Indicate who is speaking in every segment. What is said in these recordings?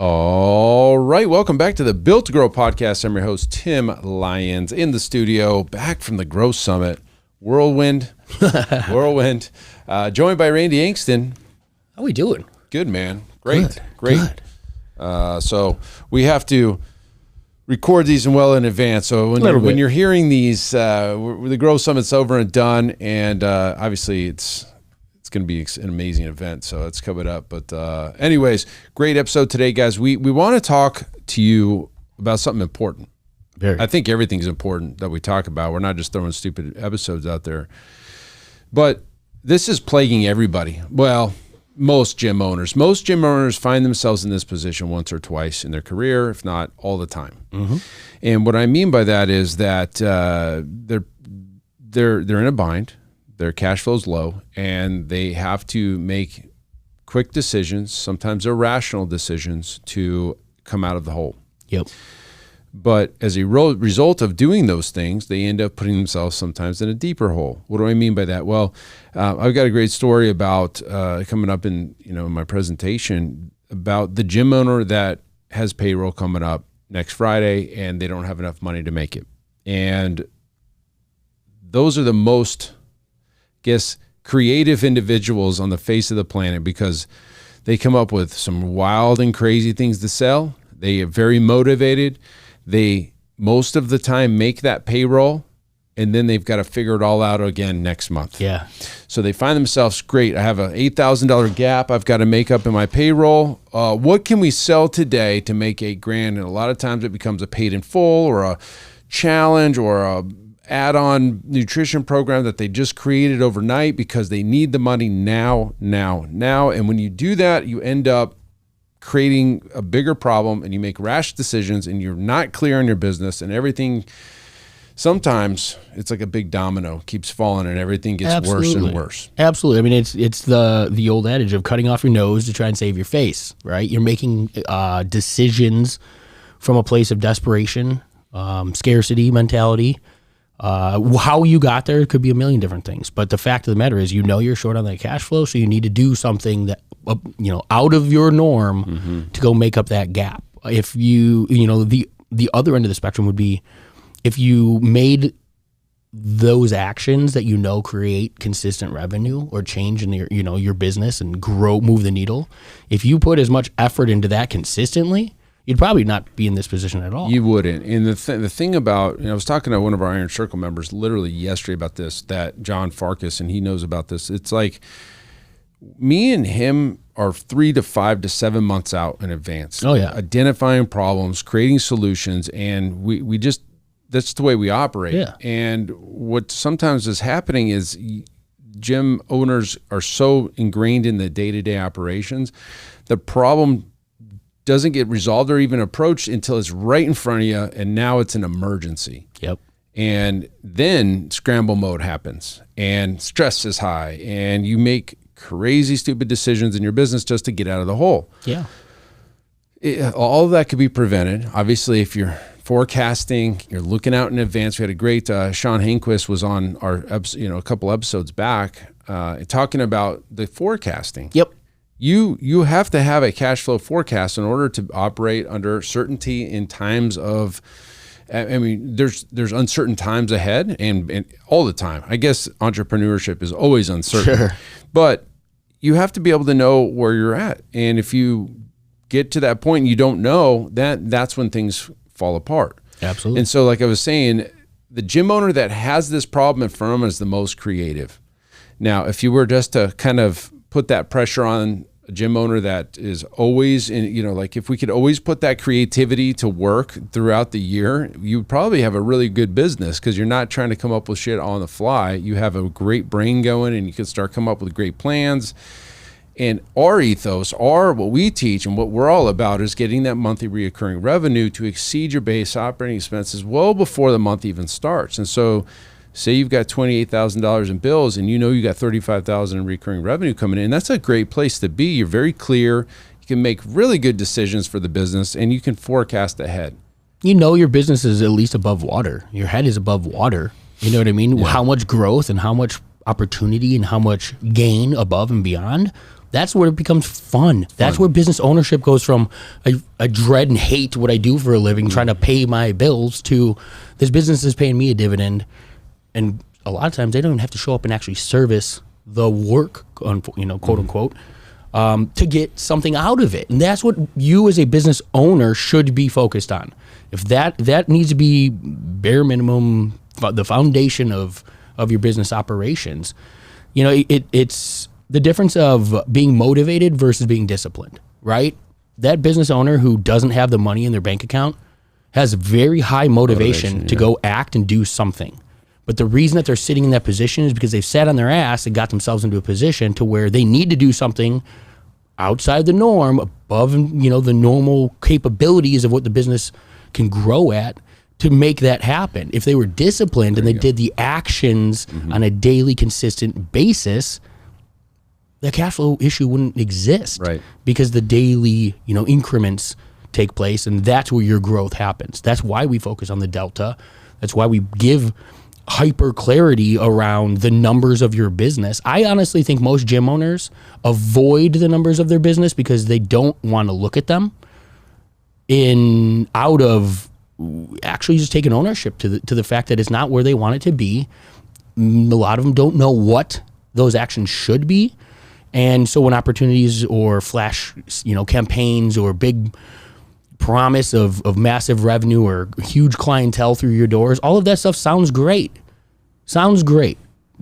Speaker 1: All right, welcome back to the Built to Grow podcast. I'm your host, Tim Lyons, in the studio, back from the Grow Summit. Whirlwind, joined by Randy Angston.
Speaker 2: How we doing?
Speaker 1: Good, man. Great.
Speaker 2: Good.
Speaker 1: So we have to record these well in advance. So when you're hearing these, the Grow Summit's over and done, and obviously it's going to be an amazing event, so it's coming up. But anyways, great episode today, guys. We want to talk to you about something important. I think everything's important that we talk about. We're not just throwing stupid episodes out there. But this is plaguing everybody. Well, most gym owners. Most gym owners find themselves in this position once or twice in their career, if not all the time. Mm-hmm. And what I mean by that is that they're in a bind. Their cash flow's low, and they have to make quick decisions, sometimes irrational decisions, to come out of the hole.
Speaker 2: Yep.
Speaker 1: But as a result of doing those things, they end up putting themselves sometimes in a deeper hole. What do I mean by that? Well, I've got a great story about coming up in my presentation about the gym owner that has payroll coming up next Friday, and they don't have enough money to make it. And those are the most, creative individuals on the face of the planet, because they come up with some wild and crazy things to sell. They are very motivated. They most of the time make that payroll, and then they've got to figure it all out again next month.
Speaker 2: Yeah.
Speaker 1: So they find themselves, great, I have an $8,000 gap I've got to make up in my payroll. What can we sell today to make $8,000? And a lot of times it becomes a paid in full or a challenge or a add-on nutrition program that they just created overnight because they need the money now. And when you do that, you end up creating a bigger problem, and you make rash decisions, and you're not clear on your business, and everything, sometimes it's like a big domino, keeps falling, and everything gets worse and worse.
Speaker 2: Absolutely. I mean, it's the old adage of cutting off your nose to try and save your face, right? You're making decisions from a place of desperation, scarcity mentality. How you got there could be a million different things, but the fact of the matter is, you're short on that cash flow, so you need to do something that out of your norm to go make up that gap. If the other end of the spectrum would be if you made those actions that create consistent revenue or change in your business and move the needle. If you put as much effort into that consistently, you'd probably not be in this position at all.
Speaker 1: You wouldn't. And the thing about, I was talking to one of our Iron Circle members literally yesterday about this, that John Farkas, and he knows about this. It's like me and him are 3 to 5 to 7 months out in advance.
Speaker 2: Oh, yeah.
Speaker 1: Identifying problems, creating solutions, and we just, that's the way we operate.
Speaker 2: Yeah.
Speaker 1: And what sometimes is happening is gym owners are so ingrained in the day-to-day operations, the problem doesn't get resolved or even approached until it's right in front of you, and now it's an emergency.
Speaker 2: Yep.
Speaker 1: And then scramble mode happens, and stress is high, and you make crazy, stupid decisions in your business just to get out of the hole.
Speaker 2: Yeah.
Speaker 1: All of that could be prevented. Obviously, if you're forecasting, you're looking out in advance. We had a great, Sean Hanquist was on our, a couple episodes back, talking about the forecasting.
Speaker 2: Yep.
Speaker 1: You have to have a cash flow forecast in order to operate under certainty in times of, there's uncertain times ahead and all the time. I guess entrepreneurship is always uncertain.
Speaker 2: Sure.
Speaker 1: But you have to be able to know where you're at. And if you get to that point and you don't know, that's when things fall apart.
Speaker 2: Absolutely.
Speaker 1: And so, like I was saying, the gym owner that has this problem in front of them is the most creative. Now, if you were just to kind of put that pressure on a gym owner that is always in, like if we could always put that creativity to work throughout the year, you would probably have a really good business, because you're not trying to come up with shit on the fly. You have a great brain going, and you can start coming up with great plans. And our ethos, what we teach and what we're all about is getting that monthly reoccurring revenue to exceed your base operating expenses well before the month even starts. And so say you've got $28,000 in bills, and you got $35,000 in recurring revenue coming in. That's a great place to be. You're very clear. You can make really good decisions for the business, and you can forecast ahead.
Speaker 2: Your business is at least above water. Your head is above water. You know what I mean? Yeah. How much growth and how much opportunity and how much gain above and beyond That's where it becomes fun. That's where business ownership goes from I dread and hate what I do for a living, trying to pay my bills, to this business is paying me a dividend. And a lot of times they don't even have to show up and actually service the work, quote unquote, to get something out of it. And that's what you as a business owner should be focused on. If that needs to be bare minimum, the foundation of your business operations, it's the difference of being motivated versus being disciplined, right? That business owner who doesn't have the money in their bank account has very high motivation to go act and do something. But the reason that they're sitting in that position is because they've sat on their ass and got themselves into a position to where they need to do something outside the norm, above, the normal capabilities of what the business can grow at, to make that happen. If they were disciplined and they did the actions on a daily, consistent basis, the cash flow issue wouldn't exist,
Speaker 1: right? Because
Speaker 2: the daily, increments take place, and that's where your growth happens. That's why we focus on the delta. That's why we give hyper clarity around the numbers of your business. I honestly think most gym owners avoid the numbers of their business because they don't want to look at them out of actually just taking ownership to the fact that it's not where they want it to be. A lot of them don't know what those actions should be. And so when opportunities or flash, campaigns or big promise of massive revenue or huge clientele through your doors, all of that stuff sounds great.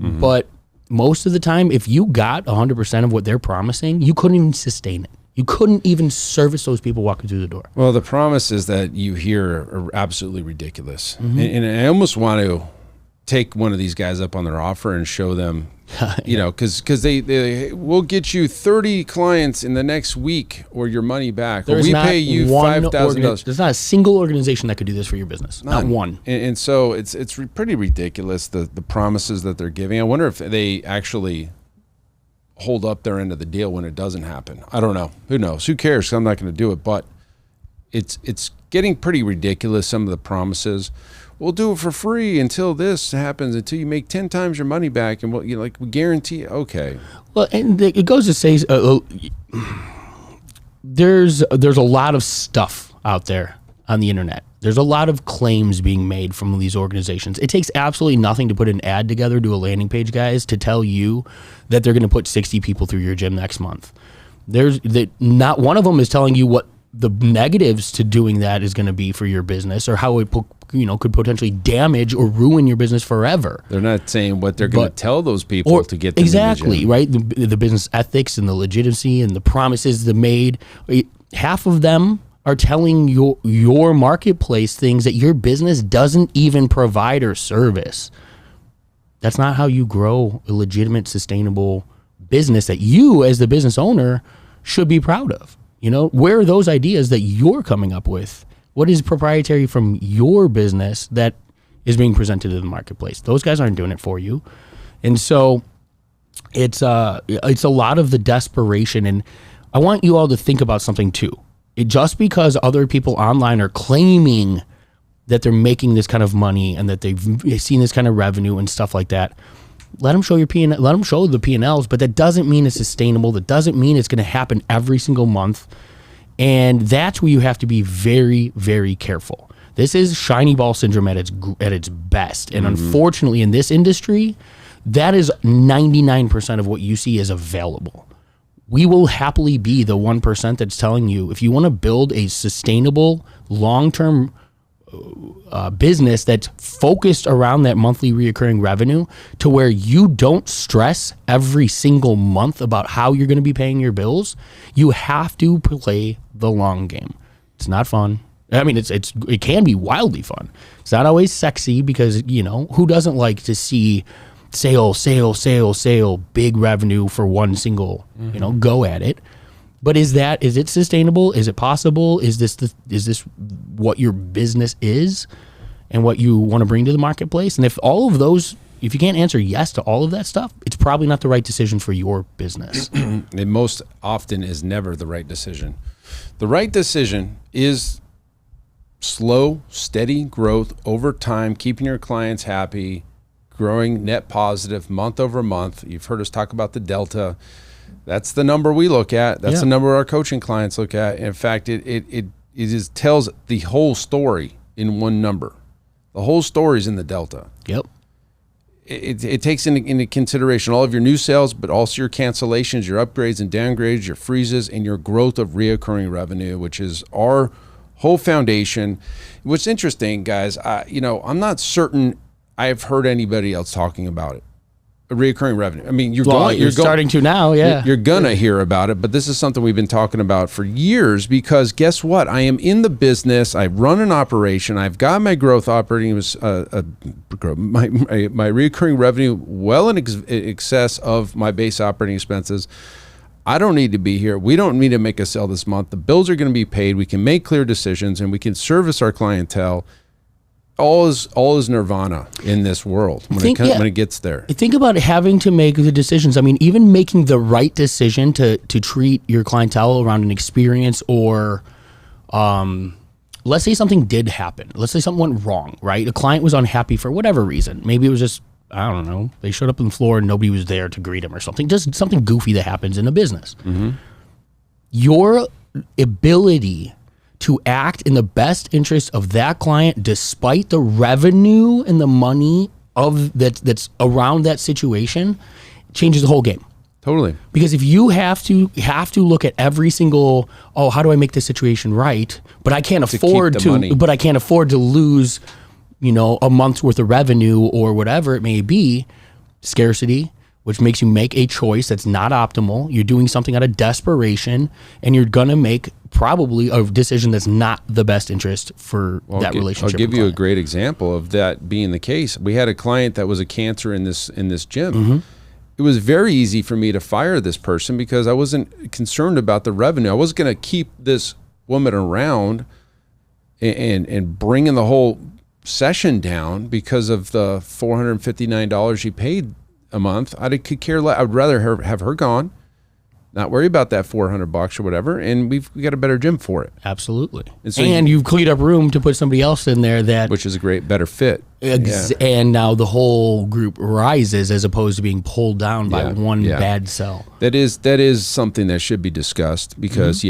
Speaker 2: But most of the time, if you got 100% of what they're promising, you couldn't even sustain it. You couldn't even service those people walking through the door.
Speaker 1: Well, the promises that you hear are absolutely ridiculous. And I almost want to take one of these guys up on their offer and show them, because they will get you 30 clients in the next week or your money back. Or we pay you $5,000.
Speaker 2: There's not a single organization that could do this for your business. Not one.
Speaker 1: And so it's pretty ridiculous, the promises that they're giving. I wonder if they actually hold up their end of the deal when it doesn't happen. I don't know. Who knows? Who cares? I'm not going to do it. But it's getting pretty ridiculous, some of the promises. We'll do it for free until this happens, until you make 10 times your money back, and we guarantee. Okay.
Speaker 2: Well, and it goes to say there's a lot of stuff out there on the internet. There's a lot of claims being made from these organizations. It takes absolutely nothing to put an ad together, do a landing page, guys, to tell you that they're going to put 60 people through your gym next month. Not one of them is telling you what the negatives to doing that is going to be for your business, or how it could potentially damage or ruin your business forever.
Speaker 1: They're not saying what they're going to tell those people to get them
Speaker 2: exactly in the gym. Right. The business ethics and the legitimacy and the promises they made. Half of them are telling your marketplace things that your business doesn't even provide or service. That's not how you grow a legitimate, sustainable business that you, as the business owner, should be proud of. Where are those ideas that you're coming up with? What is proprietary from your business that is being presented to the marketplace? Those guys aren't doing it for you. And so it's a lot of the desperation. And I want you all to think about something too. Just because other people online are claiming that they're making this kind of money and that they've seen this kind of revenue and stuff like that, let them show your P&L, let them show the P&Ls, but that doesn't mean it's sustainable. That doesn't mean it's going to happen every single month. And that's where you have to be very, very careful. This is shiny ball syndrome at its best. And unfortunately, in this industry, that is 99% of what you see is available. We will happily be the 1% that's telling you, if you want to build a sustainable, long-term business that's focused around that monthly reoccurring revenue, to where you don't stress every single month about how you're going to be paying your bills, you have to play the long game. It's not fun. I mean, it can be wildly fun. It's not always sexy because, who doesn't like to see sale, big revenue for one single, go at it. But is it sustainable? Is it possible? Is this what your business is and what you want to bring to the marketplace? And if you can't answer yes to all of that stuff, it's probably not the right decision for your business.
Speaker 1: It most often is never the right decision. The right decision is slow, steady growth over time, keeping your clients happy, growing net positive month over month. You've heard us talk about the delta. That's the number we look at. That's the number our coaching clients look at. In fact, it tells the whole story in one number. The whole story is in the delta.
Speaker 2: Yep.
Speaker 1: It takes into consideration all of your new sales, but also your cancellations, your upgrades and downgrades, your freezes, and your growth of reoccurring revenue, which is our whole foundation. What's interesting, guys, I'm not certain I've heard anybody else talking about it. Reoccurring revenue. I mean, you're
Speaker 2: starting to now, yeah.
Speaker 1: You're gonna hear about it, but this is something we've been talking about for years because guess what? I am in the business. I run an operation. I've got my growth operating my reoccurring revenue well in excess of my base operating expenses. I don't need to be here. We don't need to make a sale this month. The bills are going to be paid. We can make clear decisions and we can service our clientele. All is nirvana in this world when it gets there.
Speaker 2: Think about having to make the decisions. I mean, even making the right decision to treat your clientele around an experience or, let's say something did happen. Let's say something went wrong, right? A client was unhappy for whatever reason. Maybe it was just, I don't know, they showed up on the floor and nobody was there to greet them or something. Just something goofy that happens in a business. Mm-hmm. Your ability to act in the best interest of that client despite the revenue and the money that's around that situation changes the whole game.
Speaker 1: Totally.
Speaker 2: Because if you have to look at every single, how do I make this situation right? But I can't afford to lose, a month's worth of revenue or whatever it may be. Scarcity, which makes you make a choice that's not optimal. You're doing something out of desperation, and you're going to make probably a decision that's not the best interest for that relationship.
Speaker 1: I'll give you a great example of that being the case. We had a client that was a cancer in this gym. Mm-hmm. It was very easy for me to fire this person because I wasn't concerned about the revenue. I wasn't going to keep this woman around and bringing the whole session down because of the $459 she paid a month. I could care less. I'd rather have her gone, not worry about that $400 or whatever, and we got a better gym for it.
Speaker 2: Absolutely. And you've cleaned up room to put somebody else in there which
Speaker 1: is a better fit.
Speaker 2: And now the whole group rises as opposed to being pulled down by one bad sell.
Speaker 1: That is something that should be discussed because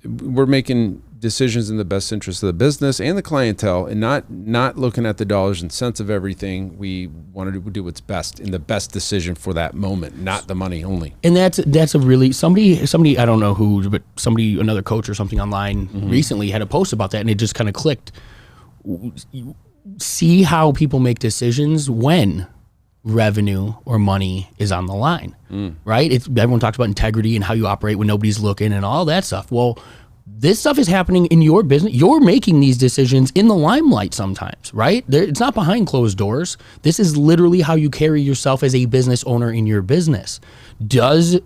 Speaker 1: we're making decisions in the best interest of the business and the clientele, and not looking at the dollars and cents of everything. We wanted to do what's best in the best decision for that moment, not the money only.
Speaker 2: And that's a really somebody I don't know who, but another coach or something online recently had a post about that, and it just kind of clicked. See how people make decisions when revenue or money is on the line, right? Everyone talks about integrity and how you operate when nobody's looking and all that stuff. Well, this stuff is happening in your business. You're making these decisions in the limelight sometimes, right? It's not behind closed doors. This is literally how you carry yourself as a business owner in your business. Does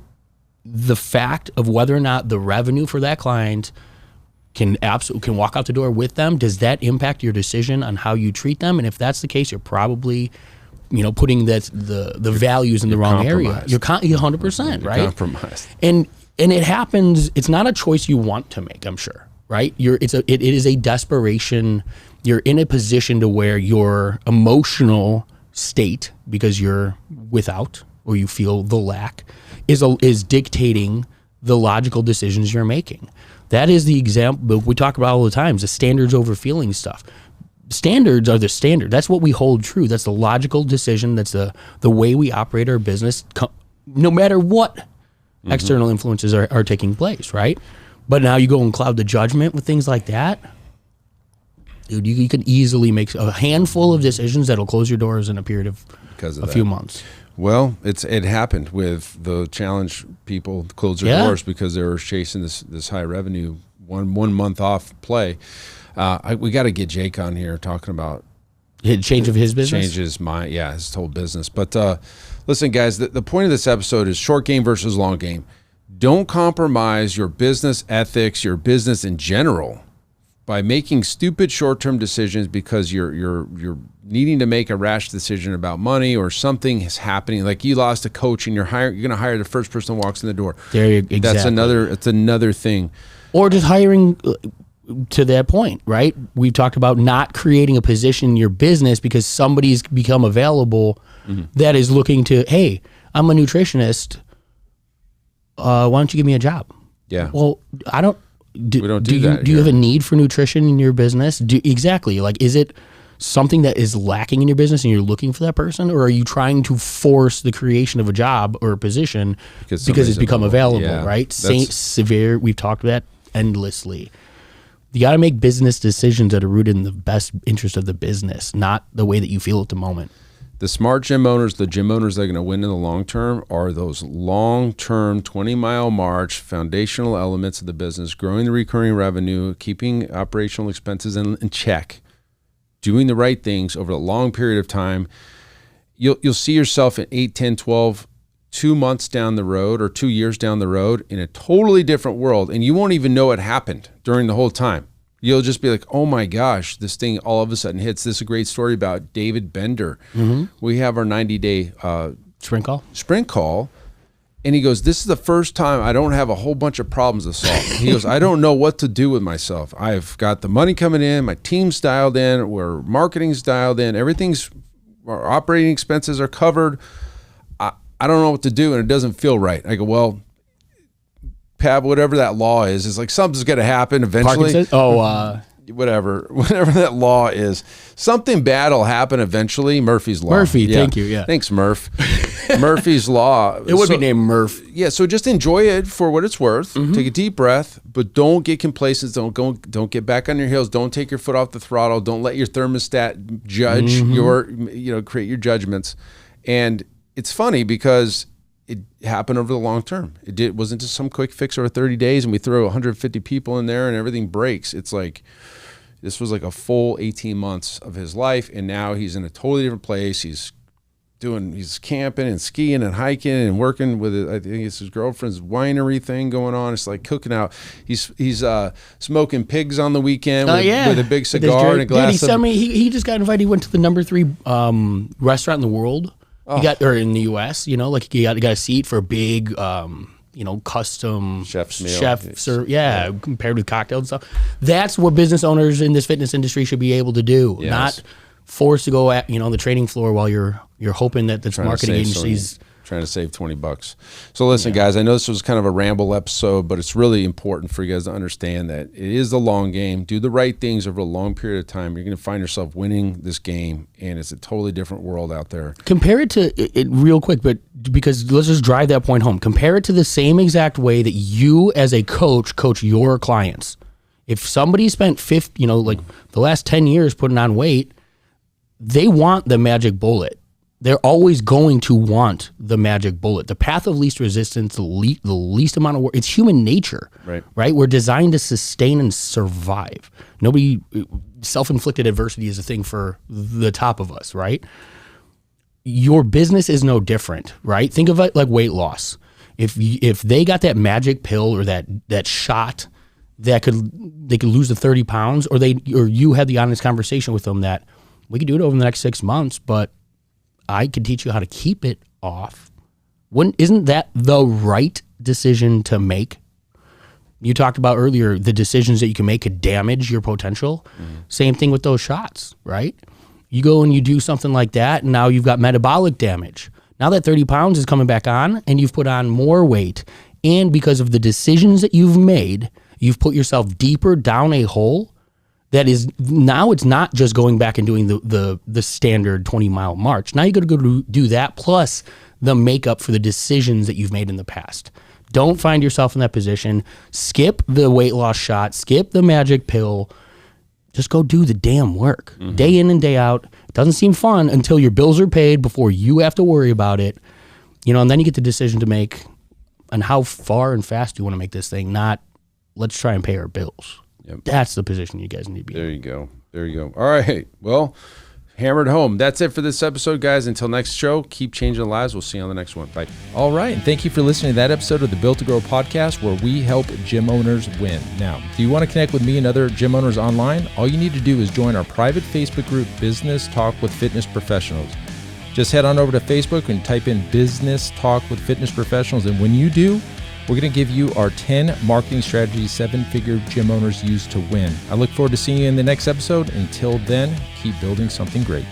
Speaker 2: the fact of whether or not the revenue for that client can walk out the door with them, does that impact your decision on how you treat them? And if that's the case, you're probably putting the values in the wrong area. You're 100%, right?
Speaker 1: Compromised.
Speaker 2: And it happens. It's not a choice you want to make, I'm sure, right? It is a desperation. You're in a position to where your emotional state, because you're without or you feel the lack, is dictating the logical decisions you're making. That is the example we talk about all the time, the standards over feeling stuff. Standards are the standard. That's what we hold true. That's the logical decision. That's the way we operate our business, no matter what external influences are taking place, right? But now you go and cloud the judgment with things like that. Dude, you can easily make a handful of decisions that'll close your doors in a period of few months.
Speaker 1: Well, it happened with the challenge people closed their doors because they were chasing this high revenue, one month off play. We got to get Jake on here talking about
Speaker 2: change of his business.
Speaker 1: Change his mind, his whole business. But listen, guys, the point of this episode is short game versus long game. Don't compromise your business ethics, your business in general, by making stupid short-term decisions because you're needing to make a rash decision about money or something is happening. Like you lost a coach and you're going to hire the first person who walks in the door.
Speaker 2: Exactly.
Speaker 1: It's another thing.
Speaker 2: Or just hiring to that point, right? We've talked about not creating a position in your business because somebody's become available that is looking to, hey, I'm a nutritionist. why don't you give me a job?
Speaker 1: Yeah.
Speaker 2: Well, I don't.
Speaker 1: We don't do that.
Speaker 2: Do you have a need for nutrition in your business? Exactly. Like, is it something that is lacking in your business and you're looking for that person, or are you trying to force the creation of a job or a position because it's become available? Yeah. Right. Severe. We've talked about that endlessly. You got to make business decisions that are rooted in the best interest of the business, not the way that you feel at the moment.
Speaker 1: The smart gym owners, the gym owners that are going to win in the long term are those long-term 20-mile march foundational elements of the business, growing the recurring revenue, keeping operational expenses in check, doing the right things over a long period of time. You'll see yourself in 8, 10, 12, 2 months down the road or 2 years down the road in a totally different world, and you won't even know it happened during the whole time. You'll just be like, oh my gosh, this thing all of a sudden hits. This is a great story about David Bender. Mm-hmm. We have our 90-day sprint call. And he goes, this is the first time I don't have a whole bunch of problems to solve. He goes, I don't know what to do with myself. I've got the money coming in, my team's dialed in, where marketing's dialed in, our operating expenses are covered. I don't know what to do, and it doesn't feel right. I go, well, Pab, whatever that law is like something's going to happen eventually. Whatever that law is, something bad will happen eventually. Murphy's Law.
Speaker 2: Thank you. Yeah.
Speaker 1: Thanks, Murph. Murphy's Law.
Speaker 2: It would be named Murph.
Speaker 1: Yeah, so just enjoy it for what it's worth. Mm-hmm. Take a deep breath, but don't get complacent. Don't get back on your heels. Don't take your foot off the throttle. Don't let your thermostat judge create your judgments. And it's funny because it happened over the long term. It wasn't just some quick fix over 30 days and we throw 150 people in there and everything breaks. It's like, this was like a full 18 months of his life, and now he's in a totally different place. He's camping and skiing and hiking and working with I think it's his girlfriend's winery thing going on. It's like cooking out. He's smoking pigs on the weekend with a big cigar and a glass.
Speaker 2: He just got invited. He went to the number 3 restaurant in the world. He got, or in the U.S., he got a seat for a big, custom
Speaker 1: chef's meal.
Speaker 2: Compared with cocktails and stuff. That's what business owners in this fitness industry should be able to do, not forced to go at the training floor while you're hoping that this marketing agency's
Speaker 1: trying to save $20. So listen, guys, I know this was kind of a ramble episode, but it's really important for you guys to understand that it is the long game. Do the right things over a long period of time. You're going to find yourself winning this game, and it's a totally different world out there.
Speaker 2: Compare it to it real quick, but because let's just drive that point home. Compare it to the same exact way that you as a coach your clients. If somebody spent the last 10 years putting on weight, they want the magic bullet. They're always going to want the magic bullet. The path of least resistance, the least amount of work. It's human nature, right? We're designed to sustain and survive. Self-inflicted adversity is a thing for the top of us, right? Your business is no different, right? Think of it like weight loss. If they got that magic pill or that shot that they could lose the 30 pounds, or you had the honest conversation with them that we could do it over the next 6 months, but I could teach you how to keep it off. Isn't that the right decision to make? You talked about earlier, the decisions that you can make could damage your potential. Mm-hmm. Same thing with those shots, right? You go and you do something like that, and now you've got metabolic damage. Now that 30 pounds is coming back on, and you've put on more weight, and because of the decisions that you've made, you've put yourself deeper down a hole. That is, now it's not just going back and doing the standard 20-mile march. Now you got to go do that plus the makeup for the decisions that you've made in the past. Don't find yourself in that position. Skip the weight loss shot. Skip the magic pill. Just go do the damn work. Mm-hmm. Day in and day out. It doesn't seem fun until your bills are paid before you have to worry about it. And then you get the decision to make on how far and fast you want to make this thing, not let's try and pay our bills. Yep. That's the position you guys need to be in.
Speaker 1: There you go. All right. Well, hammered home. That's it for this episode, guys. Until next show, keep changing lives. We'll see you on the next one. Bye.
Speaker 3: All right. And thank you for listening to that episode of the Built to Grow podcast, where we help gym owners win. Now, do you want to connect with me and other gym owners online? All you need to do is join our private Facebook group, Business Talk with Fitness Professionals. Just head on over to Facebook and type in Business Talk with Fitness Professionals. And when you do, we're going to give you our 10 marketing strategies 7-figure gym owners use to win. I look forward to seeing you in the next episode. Until then, keep building something great.